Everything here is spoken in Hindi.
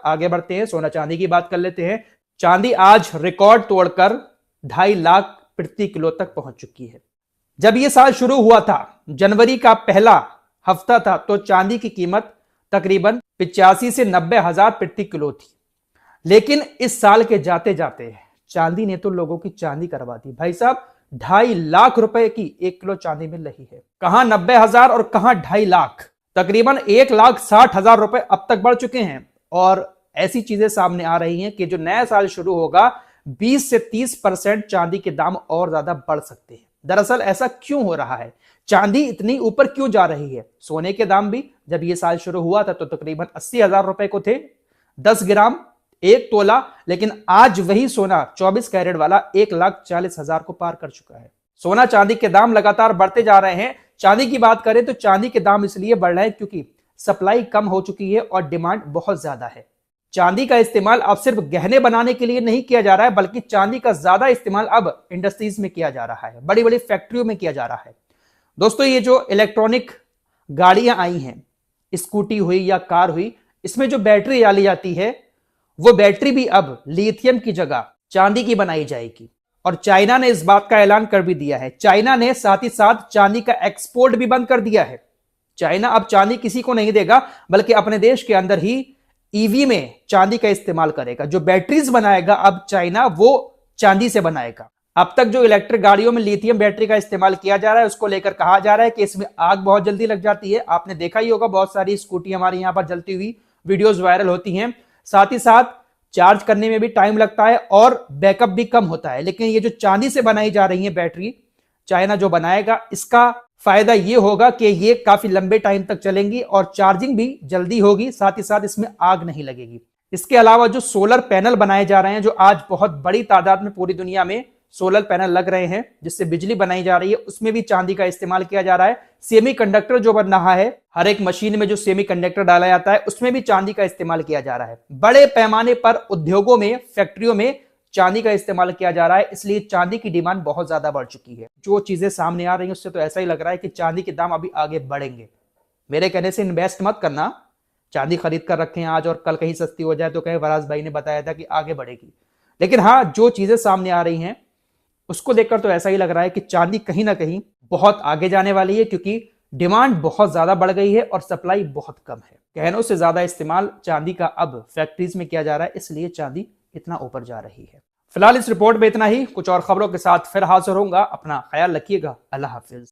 आगे बढ़ते हैं, सोना चांदी की बात कर लेते हैं। चांदी आज रिकॉर्ड तोड़कर 2.5 लाख प्रति किलो तक पहुंच चुकी है। जब यह साल शुरू हुआ था, जनवरी का पहला हफ्ता था, तो चांदी की कीमत तकरीबन 85 से 90 हजार प्रति किलो थी। लेकिन इस साल के जाते जाते चांदी ने तो लोगों की चांदी करवा दी। भाई साहब, 2.5 लाख रुपए की 1 किलो चांदी मिल रही है। कहां 90 हजार और कहां 2.5 लाख, तकरीबन 1,60,000 रुपए अब तक बढ़ चुके हैं। और ऐसी चीजें सामने आ रही हैं कि जो नया साल शुरू होगा 20 से 30% चांदी के दाम और ज्यादा बढ़ सकते हैं। दरअसल ऐसा क्यों हो रहा है, चांदी इतनी ऊपर क्यों जा रही है? सोने के दाम भी जब यह साल शुरू हुआ था तो तकरीबन 80,000 रुपए को थे 10 ग्राम 1 तोला, लेकिन आज वही सोना 24 कैरेट वाला 1,40,000 को पार कर चुका है। सोना चांदी के दाम लगातार बढ़ते जा रहे हैं। चांदी की बात करें तो चांदी के दाम इसलिए बढ़ रहे हैं क्योंकि सप्लाई कम हो चुकी है और डिमांड बहुत ज्यादा है। चांदी का इस्तेमाल अब सिर्फ गहने बनाने के लिए नहीं किया जा रहा है, बल्कि चांदी का ज्यादा इस्तेमाल अब इंडस्ट्रीज में किया जा रहा है, बड़ी बड़ी फैक्ट्रियों में किया जा रहा है। दोस्तों, ये जो इलेक्ट्रॉनिक गाड़ियां आई हैं, स्कूटी हुई या कार हुई, इसमें जो बैटरी डाली जाती है वो बैटरी भी अब लिथियम की जगह चांदी की बनाई जाएगी। और चाइना ने इस बात का ऐलान कर भी दिया है। चाइना ने साथ ही साथ चांदी का एक्सपोर्ट भी बंद कर दिया है। चाइना अब चांदी किसी को नहीं देगा, बल्कि अपने देश के अंदर ही ईवी में चांदी का इस्तेमाल करेगा। जो बैटरीज बनाएगा अब चाइना, वो चांदी से बनाएगा। अब तक जो इलेक्ट्रिक गाड़ियों में लिथियम बैटरी का इस्तेमाल किया जा रहा है, उसको लेकर कहा जा रहा है कि इसमें आग बहुत जल्दी लग जाती है। आपने देखा ही होगा, बहुत सारी स्कूटी हमारे यहां पर जलती हुई वीडियोस वायरल होती हैं। साथ ही साथ चार्ज करने में भी टाइम लगता है और बैकअप भी कम होता है। लेकिन ये जो चांदी से बनाई जा रही है बैटरी, चाइना जो बनाएगा, इसका फायदा ये होगा कि ये काफी लंबे टाइम तक चलेंगी और चार्जिंग भी जल्दी होगी, साथ ही साथ इसमें आग नहीं लगेगी। इसके अलावा जो सोलर पैनल बनाए जा रहे हैं, जो आज बहुत बड़ी तादाद में पूरी दुनिया में सोलर पैनल लग रहे हैं जिससे बिजली बनाई जा रही है, उसमें भी चांदी का इस्तेमाल किया जा रहा है। सेमीकंडक्टर जो बन रहा है, हर एक मशीन में जो सेमीकंडक्टर डाला जाता है, उसमें भी चांदी का इस्तेमाल किया जा रहा है। बड़े पैमाने पर उद्योगों में, फैक्ट्रियों में चांदी का इस्तेमाल किया जा रहा है, इसलिए चांदी की डिमांड बहुत ज्यादा बढ़ चुकी है। जो चीजें सामने आ रही हैं उससे तो ऐसा ही लग रहा है कि चांदी के दाम अभी आगे बढ़ेंगे। मेरे कहने से इन्वेस्ट मत करना, चांदी खरीद कर रखें आज और कल कहीं सस्ती हो जाए तो कहीं फराज भाई ने बताया था कि आगे बढ़ेगी। लेकिन हाँ, जो चीजें सामने आ रही हैं उसको देखकर तो ऐसा ही लग रहा है कि चांदी कहीं ना कहीं बहुत आगे जाने वाली है, क्योंकि डिमांड बहुत ज्यादा बढ़ गई है और सप्लाई बहुत कम है। गहनों से ज्यादा इस्तेमाल चांदी का अब फैक्ट्रीज में किया जा रहा है, इसलिए चांदी इतना ऊपर जा रही है। फिलहाल इस रिपोर्ट में इतना ही। कुछ और खबरों के साथ फिर हाजिर होऊंगा। अपना ख्याल रखिएगा। अल्लाह हाफिज।